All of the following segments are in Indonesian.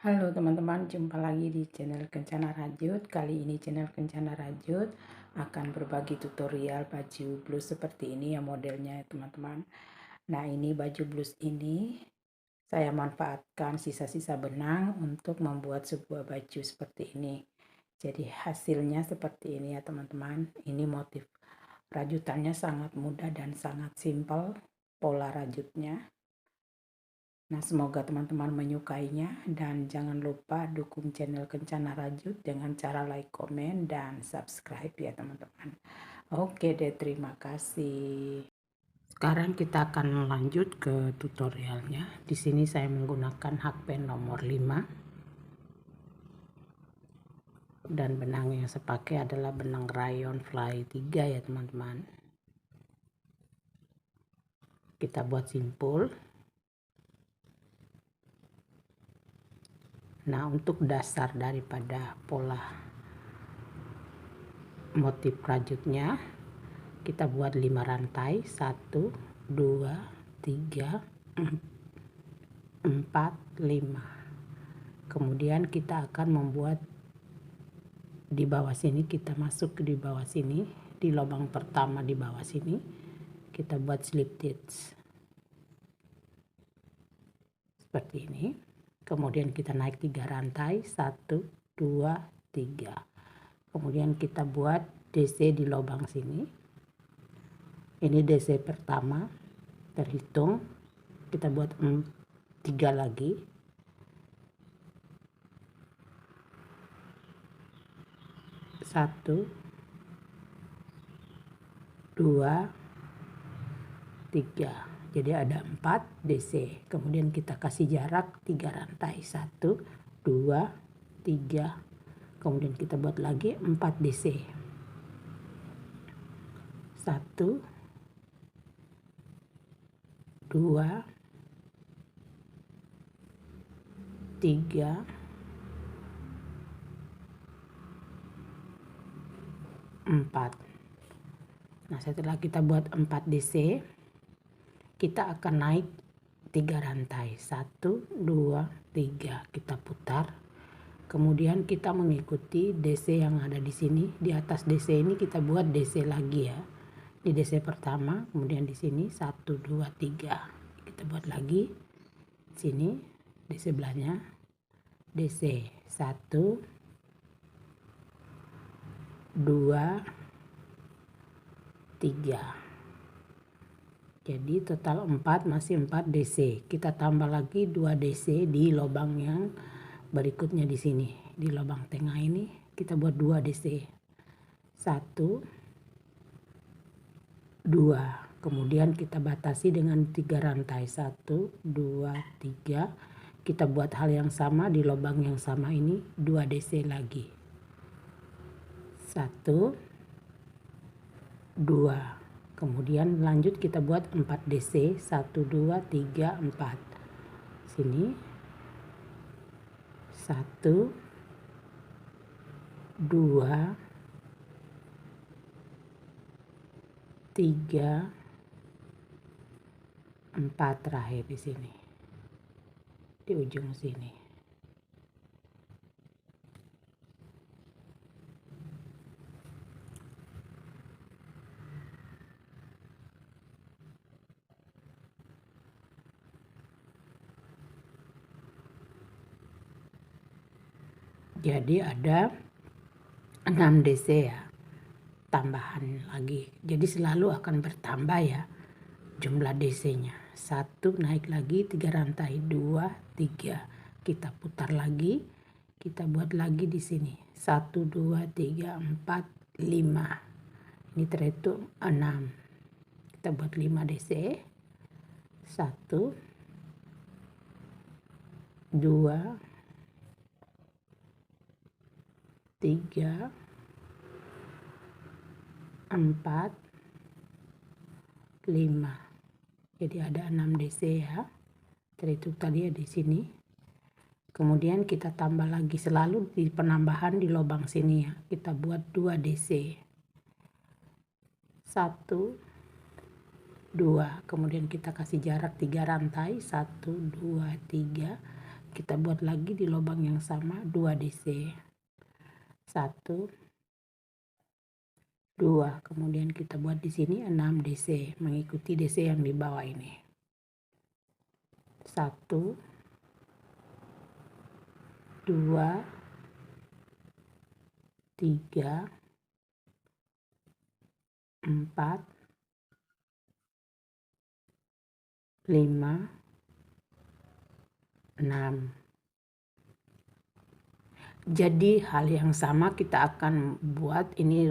Halo teman-teman, jumpa lagi di channel Kencana Rajut. Kali ini channel Kencana Rajut akan berbagi tutorial baju blus seperti ini ya modelnya ya teman-teman. Nah, ini baju blus ini saya manfaatkan sisa-sisa benang untuk membuat sebuah baju seperti ini. Jadi hasilnya seperti ini ya teman-teman. Ini motif rajutannya sangat mudah dan sangat simpel pola rajutnya. Nah, semoga teman-teman menyukainya dan jangan lupa dukung channel Kencana Rajut dengan cara like, komen, dan subscribe ya teman-teman. Oke deh, terima kasih. Sekarang kita akan lanjut ke tutorialnya. Di sini saya menggunakan hakpen nomor 5 dan benang yang saya pakai adalah benang rayon fly 3 ya teman-teman. Kita buat simpul. Nah, untuk dasar daripada pola motif rajutnya kita buat 5 rantai, 1 2 3 4 5. Kemudian kita akan membuat di bawah sini, kita masuk di bawah sini, di lubang pertama di bawah sini kita buat slip stitch seperti ini. Kemudian kita naik 3 rantai, 1 2 3. Kemudian kita buat DC di lubang sini. Ini DC pertama, terhitung kita buat 3 lagi. 1 2 3. Jadi ada 4 DC. Kemudian kita kasih jarak 3 rantai, 1 2 3. Kemudian kita buat lagi 4 DC. 1 2 3 4. Nah, setelah kita buat 4 DC, kita akan naik 3 rantai, 1 2 3, kita putar. Kemudian kita mengikuti DC yang ada di sini. Di atas DC ini kita buat DC lagi ya. Di DC pertama, kemudian di sini 1 2 3. Kita buat lagi sini di sebelahnya DC 1 2 3. Jadi total 4, masih 4 DC. Kita tambah lagi 2 DC di lubang yang berikutnya di sini. Di lubang tengah ini kita buat 2 DC. 1 2. Kemudian kita batasi dengan 3 rantai, 1 2 3. Kita buat hal yang sama di lubang yang sama ini, 2 DC lagi. 1 2. Kemudian lanjut kita buat 4 DC, 1 2 3 4. Sini 1 2 3 4 terakhir di sini. Di ujung sini. Jadi ada 6 DC ya, tambahan lagi. Jadi selalu akan bertambah ya jumlah DC-nya. 1 naik lagi 3 rantai, 2 3. Kita putar lagi, kita buat lagi di sini. 1 2 3 4 5. Ini terhitung 6. Kita buat 5 DC. 1 2 3 4 5. Jadi ada 6 DC ya. Terhitung tadi ya di sini. Kemudian kita tambah lagi, selalu di penambahan di lubang sini ya. Kita buat 2 DC. 1 2. Kemudian kita kasih jarak 3 rantai, 1 2 3. kita buat lagi di lubang yang sama 2 DC. 1 2, kemudian kita buat di sini 6 DC mengikuti DC yang di bawah ini. 1 2 3 4 5 6. Jadi hal yang sama kita akan buat ini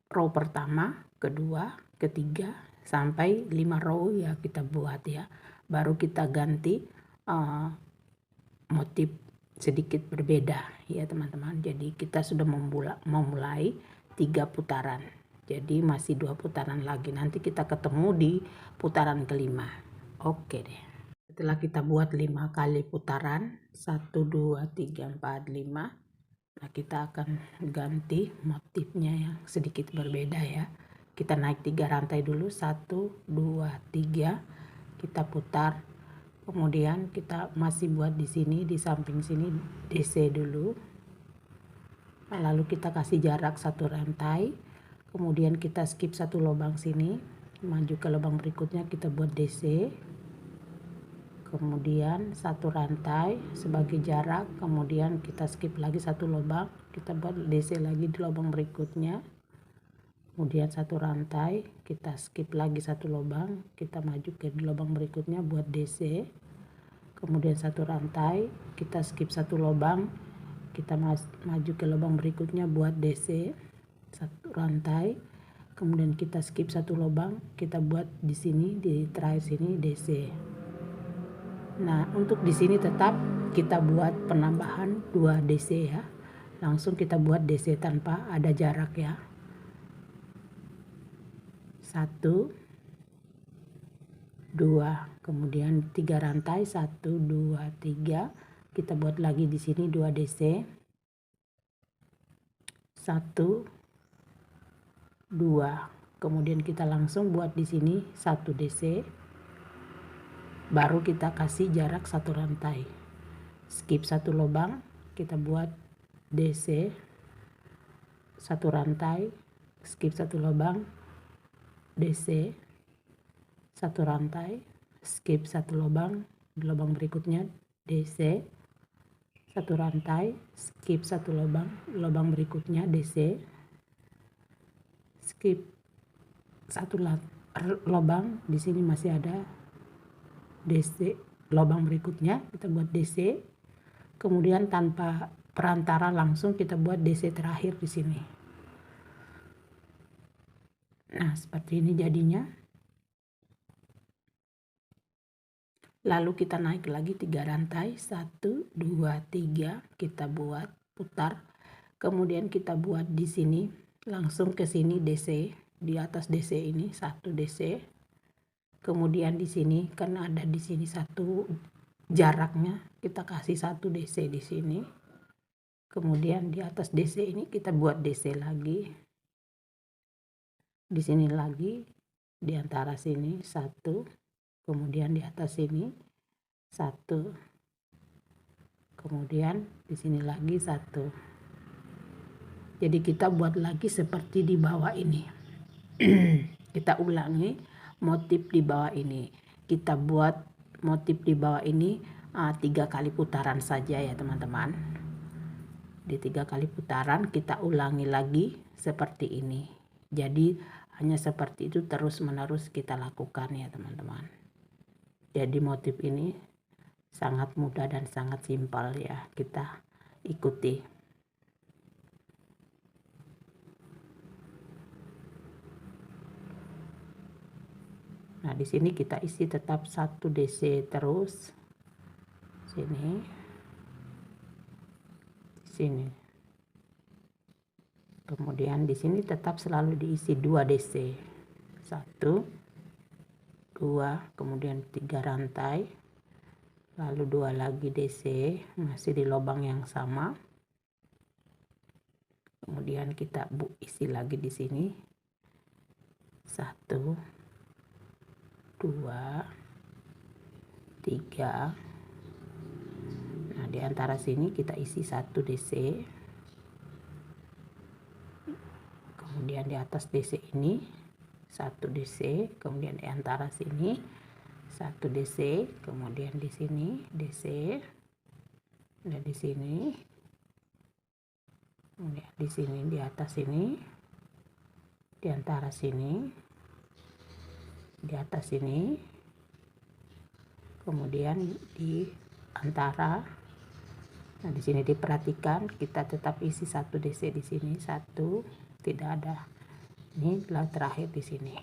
row pertama, kedua, ketiga sampai 5 row ya kita buat ya. Baru kita ganti motif sedikit berbeda ya teman-teman. Jadi kita sudah memulai 3 putaran. Jadi masih 2 putaran lagi. Nanti kita ketemu di putaran kelima. Oke deh. Setelah kita buat 5 kali putaran, 1 2 3 4 5. Nah, kita akan ganti motifnya yang sedikit berbeda ya. Kita naik 3 rantai dulu, 1 2 3. Kita putar. Kemudian kita masih buat di sini, di samping sini DC dulu. Lalu kita kasih jarak 1 rantai. Kemudian kita skip 1 lubang sini, maju ke lubang berikutnya kita buat DC. Kemudian 1 rantai sebagai jarak, kemudian kita skip lagi 1 lubang, kita buat DC lagi di lubang berikutnya. Kemudian 1 rantai, kita skip lagi 1 lubang, kita maju ke lubang berikutnya buat DC. Kemudian 1 rantai, kita skip 1 lubang, kita maju ke lubang berikutnya buat DC. 1 rantai, kemudian kita skip 1 lubang, kita buat di sini di terakhir sini DC. Nah, untuk di sini tetap kita buat penambahan 2 DC ya. Langsung kita buat DC tanpa ada jarak ya. 1 2, kemudian 3 rantai 1 2 3. Kita buat lagi di sini 2 DC. 1 2. Kemudian kita langsung buat di sini 1 DC. Baru kita kasih jarak 1 rantai, skip 1 lubang, kita buat DC 1 rantai, skip 1 lubang, DC 1 rantai, skip 1 lubang, di lubang berikutnya DC 1 rantai, skip 1 lubang, lubang berikutnya DC, skip 1 lubang, di sini masih ada DC, lubang berikutnya kita buat DC, kemudian tanpa perantara langsung kita buat DC terakhir di sini. Nah, seperti ini jadinya. Lalu kita naik lagi 3 rantai, 1 2 3, kita buat putar. Kemudian kita buat di sini langsung ke sini DC, di atas DC ini 1 DC. Kemudian di sini kan ada di sini 1 jaraknya, kita kasih 1 DC di sini. Kemudian di atas DC ini kita buat DC lagi. Di sini lagi, di antara sini 1. Kemudian di atas sini 1. Kemudian di sini lagi 1. Jadi kita buat lagi seperti di bawah ini. Kita ulangi motif di bawah ini. Kita buat motif di bawah ini 3 kali putaran saja ya teman-teman. Di 3 kali putaran kita ulangi lagi seperti ini. Jadi hanya seperti itu terus menerus kita lakukan ya teman-teman. Jadi motif ini sangat mudah dan sangat simpel ya, kita ikuti. Nah, di sini kita isi tetap 1 DC terus. Sini. Sini. Kemudian di sini tetap selalu diisi 2 DC. 1 2, kemudian 3 rantai. Lalu 2 lagi DC, masih di lubang yang sama. Kemudian kita isi lagi di sini. 1 2 3 antara sini kita isi 1 DC, kemudian di atas DC ini 1 DC, kemudian di antara sini 1 DC, kemudian di sini DC, dan di sini, kemudian di sini, di atas sini, di antara sini, di atas sini, kemudian di antara. Nah, di sini diperhatikan kita tetap isi 1 DC di sini, 1 tidak ada. Ini adalah terakhir di sini.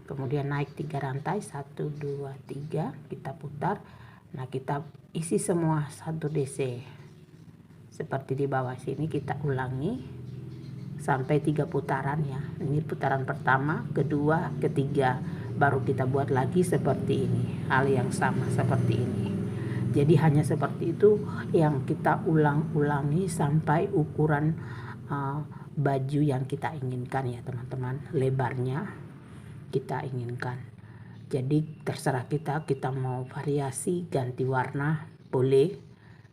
Kemudian naik 3 rantai, 1 2 3, kita putar. Nah, kita isi semua 1 DC. Seperti di bawah sini kita ulangi sampai 3 putaran ya. Ini putaran pertama, kedua, ketiga. Baru kita buat lagi seperti ini. Hal yang sama seperti ini. Jadi hanya seperti itu yang kita ulang-ulangi sampai ukuran baju yang kita inginkan ya teman-teman. Lebarnya kita inginkan. Jadi terserah kita mau variasi, ganti warna, boleh,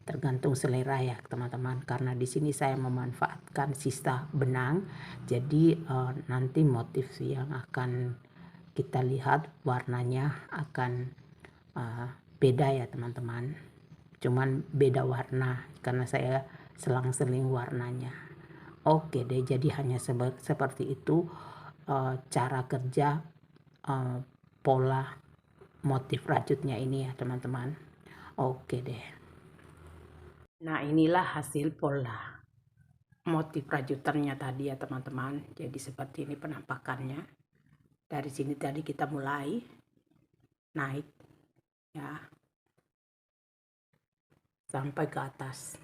tergantung selera ya teman-teman. Karena di sini saya memanfaatkan sisa benang, jadi nanti motif yang akan kita lihat warnanya akan beda ya teman-teman. Cuman beda warna karena saya selang-seling warnanya. Oke deh, jadi hanya seperti itu cara kerja pola motif rajutnya ini ya teman-teman. Oke deh. Nah, inilah hasil pola motif rajutannya tadi ya teman-teman. Jadi seperti ini penampakannya. Dari sini tadi kita mulai naik ya sampai ke atas.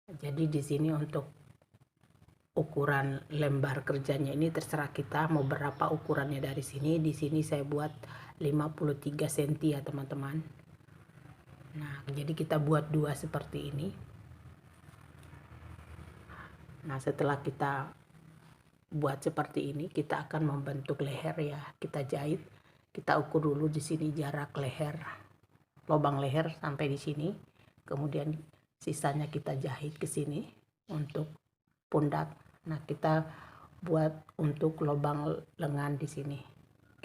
Jadi di sini untuk ukuran lembar kerjanya ini terserah kita mau berapa ukurannya. Dari sini, di sini saya buat 53 cm ya teman-teman. Nah, jadi kita buat 2 seperti ini. Nah, setelah kita buat seperti ini, kita akan membentuk leher ya. Kita jahit, kita ukur dulu di sini jarak leher, lubang leher sampai di sini. Kemudian sisanya kita jahit ke sini untuk pundak. Nah, kita buat untuk lubang lengan di sini.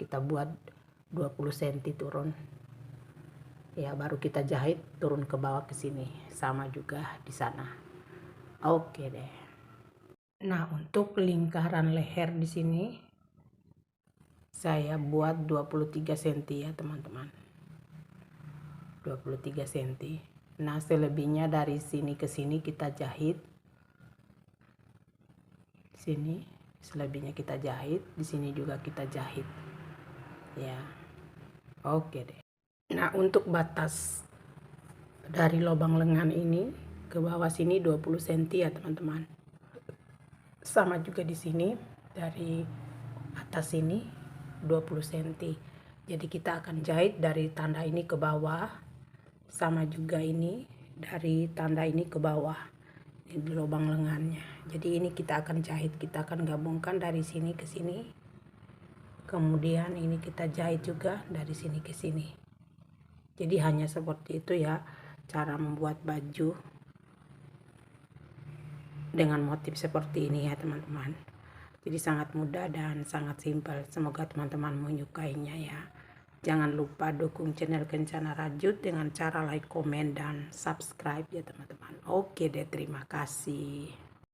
Kita buat 20 cm turun. Ya, baru kita jahit turun ke bawah ke sini. Sama juga di sana. Oke deh. Nah, untuk lingkaran leher di sini saya buat 23 cm ya, teman-teman. 23 cm. Nah, selebihnya dari sini ke sini kita jahit. Sini selebihnya kita jahit, di sini juga kita jahit ya. Oke deh. Nah, untuk batas dari lubang lengan ini ke bawah sini 20 cm ya teman-teman. Sama juga di sini dari atas sini 20 cm. Jadi kita akan jahit dari tanda ini ke bawah, sama juga ini dari tanda ini ke bawah di lubang lengannya. Jadi ini kita akan jahit, kita akan gabungkan dari sini ke sini, kemudian ini kita jahit juga dari sini ke sini. Jadi hanya seperti itu ya cara membuat baju dengan motif seperti ini ya teman-teman. Jadi sangat mudah dan sangat simpel. Semoga teman-teman menyukainya ya. Jangan lupa dukung channel Kencana Rajut dengan cara like, komen, dan subscribe ya teman-teman. Oke deh, terima kasih.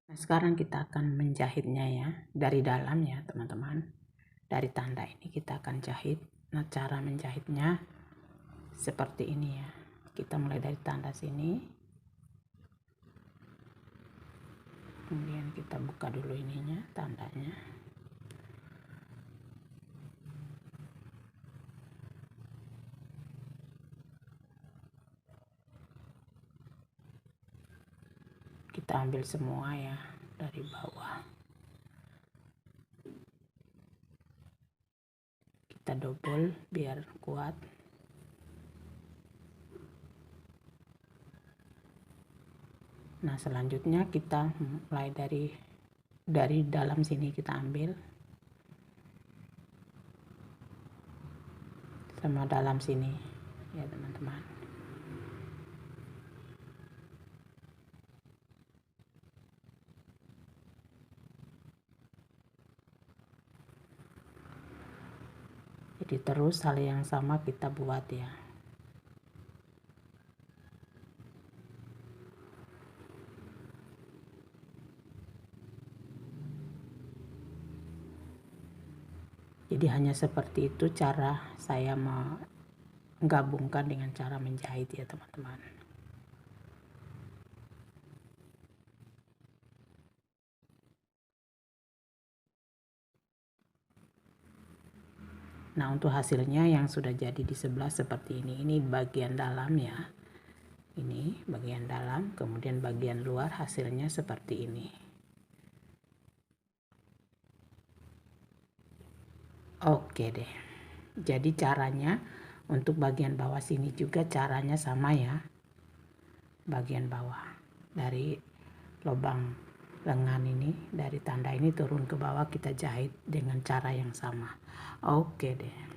Nah, sekarang kita akan menjahitnya ya. Dari dalam ya teman-teman. Dari tanda ini kita akan jahit. Nah, cara menjahitnya seperti ini ya. Kita mulai dari tanda sini. Kemudian kita buka dulu ininya, tandanya. Kita ambil semua ya dari bawah. Kita double biar kuat. Nah, selanjutnya kita mulai dari dalam sini kita ambil sama dalam sini ya teman-teman. Jadi terus hal yang sama kita buat ya. Jadi hanya seperti itu cara saya menggabungkan dengan cara menjahit ya teman-teman. Nah, untuk hasilnya yang sudah jadi di sebelah seperti ini bagian dalam ya. Ini bagian dalam, kemudian bagian luar hasilnya seperti ini. Oke deh. Jadi caranya untuk bagian bawah sini juga caranya sama ya. Bagian bawah dari lubang lengan ini, dari tanda ini turun ke bawah kita jahit dengan cara yang sama. Oke deh.